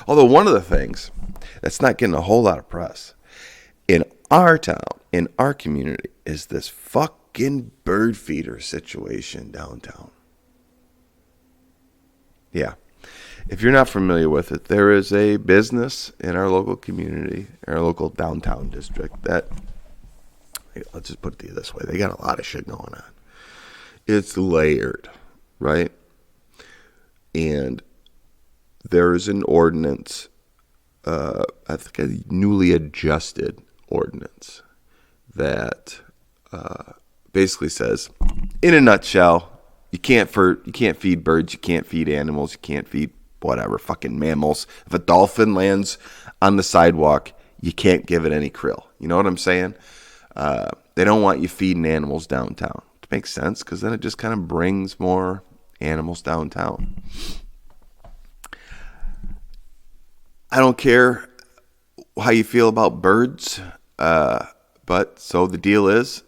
Although one of the things that's not getting a whole lot of press in our town, in our community, is this fucking bird feeder situation downtown. Yeah. If you're not familiar with it, there is a business in our local community, our local downtown district that, let's just put it this way, they got a lot of shit going on. It's layered, right? And there's an ordinance, I think a newly adjusted ordinance that basically says, in a nutshell, you can't feed birds, you can't feed animals, you can't feed whatever, fucking mammals. If a dolphin lands on the sidewalk, you can't give it any krill. You know what I'm saying? They don't want you feeding animals downtown. It makes sense, because then it just kind of brings more animals downtown. I don't care how you feel about birds, but so the deal is,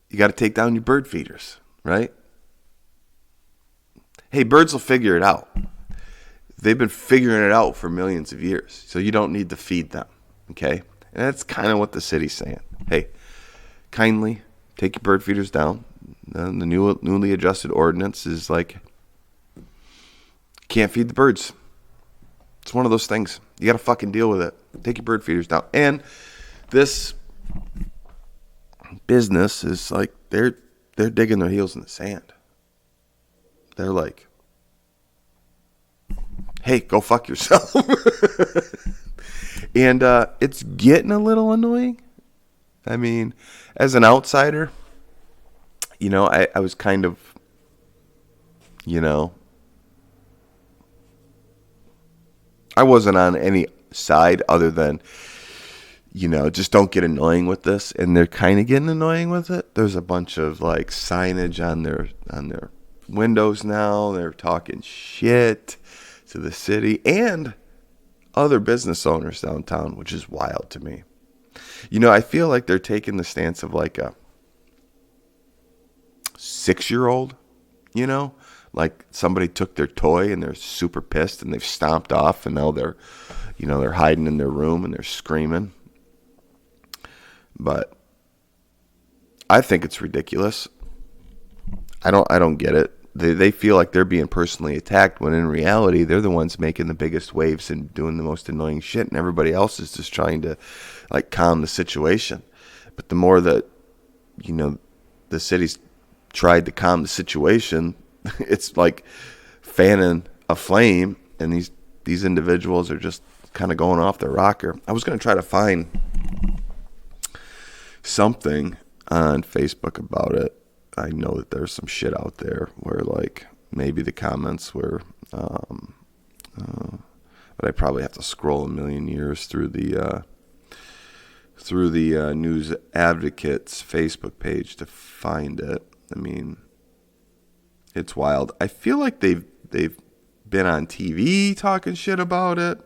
you got to take down your bird feeders, right? Hey, birds will figure it out. They've been figuring it out for millions of years, so you don't need to feed them, okay? And that's kind of what the city's saying. Hey, kindly take your bird feeders down. And the newly adjusted ordinance is like, can't feed the birds. It's one of those things. You got to fucking deal with it. Take your bird feeders down. And this business is like, they're digging their heels in the sand. They're like, hey, go fuck yourself. And it's getting a little annoying. I mean, as an outsider, you know, I was kind of, you know, I wasn't on any side other than, you know, just don't get annoying with this. And they're kind of getting annoying with it. There's a bunch of like signage on their windows now. They're talking shit to the city and other business owners downtown, which is wild to me. You know, I feel like they're taking the stance of like a 6-year-old, you know, like somebody took their toy and they're super pissed and they've stomped off, and now they're hiding in their room and they're screaming. But I think it's ridiculous. I don't get it. They feel like they're being personally attacked, when in reality they're the ones making the biggest waves and doing the most annoying shit, and everybody else is just trying to like calm the situation. But the more that, you know, the city's tried to calm the situation, it's like fanning a flame, and these individuals are just kind of going off their rocker. I was going to try to find something on Facebook about it. I know that there's some shit out there where like maybe the comments were, but I probably have to scroll a million years through the News Advocate's Facebook page to find it. I mean, it's wild. I feel like they've been on TV talking shit about it.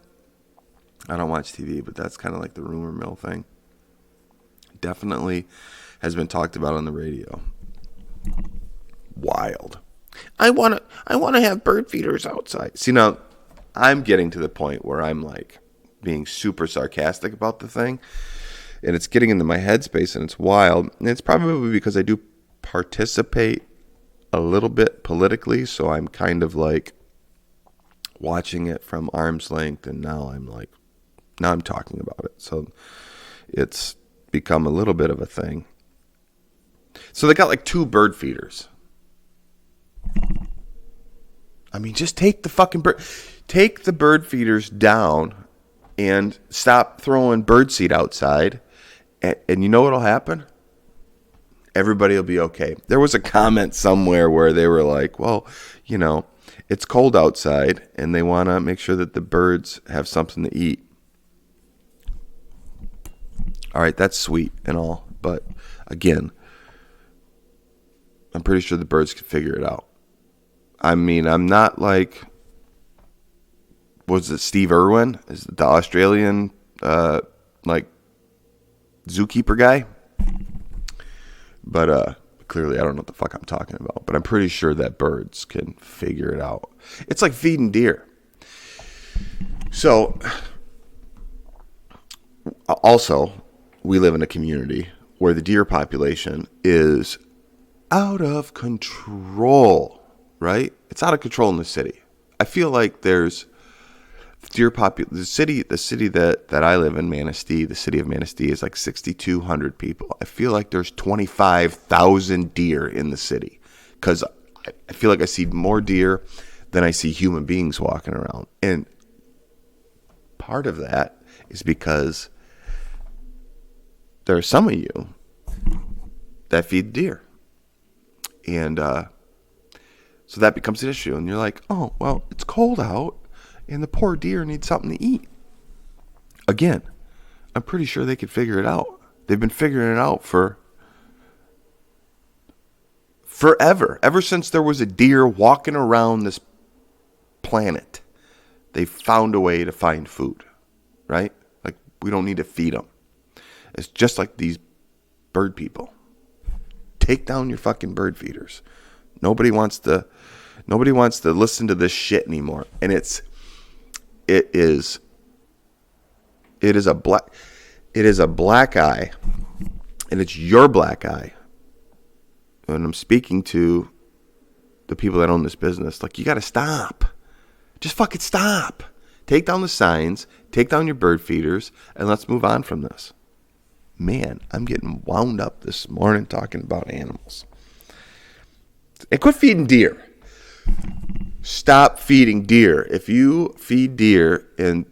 I don't watch TV, but that's kind of like the rumor mill thing. Definitely has been talked about on the radio. Wild. I want to have bird feeders outside. See, now I'm getting to the point where I'm like being super sarcastic about the thing, and it's getting into my headspace, and it's wild. And it's probably because I do participate a little bit politically, so I'm kind of like watching it from arm's length, and now I'm talking about it. So it's become a little bit of a thing. So they got like 2 bird feeders. I mean, just take the bird feeders down and stop throwing birdseed outside. And you know what'll happen? Everybody will be okay. There was a comment somewhere where they were like, well, you know, it's cold outside and they want to make sure that the birds have something to eat. All right, that's sweet and all. But again, I'm pretty sure the birds can figure it out. I mean, I'm not like, was it Steve Irwin? Is it the Australian, like, zookeeper guy? But clearly I don't know what the fuck I'm talking about. But I'm pretty sure that birds can figure it out. It's like feeding deer. So, also, we live in a community where the deer population is out of control, right? It's out of control in the city. I feel like there's deer the city that I live in, Manistee, the city of Manistee is like 6,200 people. I feel like there's 25,000 deer in the city because I feel like I see more deer than I see human beings walking around. And part of that is because there are some of you that feed deer. And so that becomes an issue. And you're like, oh, well, it's cold out and the poor deer need something to eat. Again, I'm pretty sure they could figure it out. They've been figuring it out for forever. Ever since there was a deer walking around this planet, they found a way to find food, right? Like, we don't need to feed them. It's just like these bird people. Take down your fucking bird feeders. Nobody wants to listen to this shit anymore. And it is a black eye, and it's your black eye. And I'm speaking to the people that own this business. Like, you got to stop. Just fucking stop. Take down the signs, take down your bird feeders, and let's move on from this. Man, I'm getting wound up this morning talking about animals. And quit feeding deer. Stop feeding deer. If you feed deer in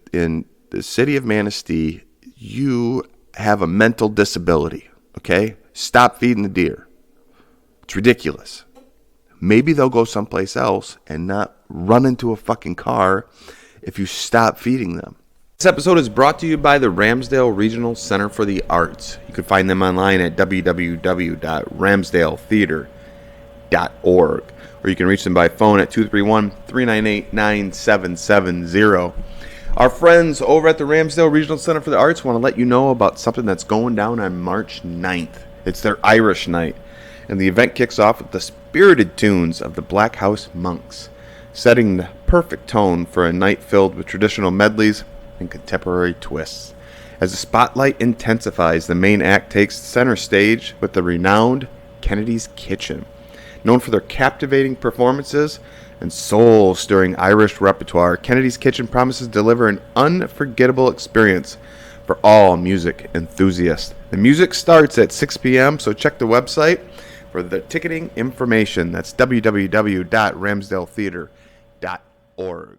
the city of Manistee, you have a mental disability, okay? Stop feeding the deer. It's ridiculous. Maybe they'll go someplace else and not run into a fucking car if you stop feeding them. This episode is brought to you by the Ramsdell Regional Center for the Arts. You can find them online at www.ramsdaletheater.org, or you can reach them by phone at 231-398-9770. Our friends over at the Ramsdell Regional Center for the Arts want to let you know about something that's going down on March 9th. It's their Irish night, and the event kicks off with the spirited tunes of the Black House Monks, setting the perfect tone for a night filled with traditional medleys and contemporary twists. As the spotlight intensifies, the main act takes center stage with the renowned Kennedy's Kitchen. Known for their captivating performances and soul-stirring Irish repertoire, Kennedy's Kitchen promises to deliver an unforgettable experience for all music enthusiasts. The music starts at 6 p.m., so check the website for the ticketing information. That's www.ramsdaletheater.org.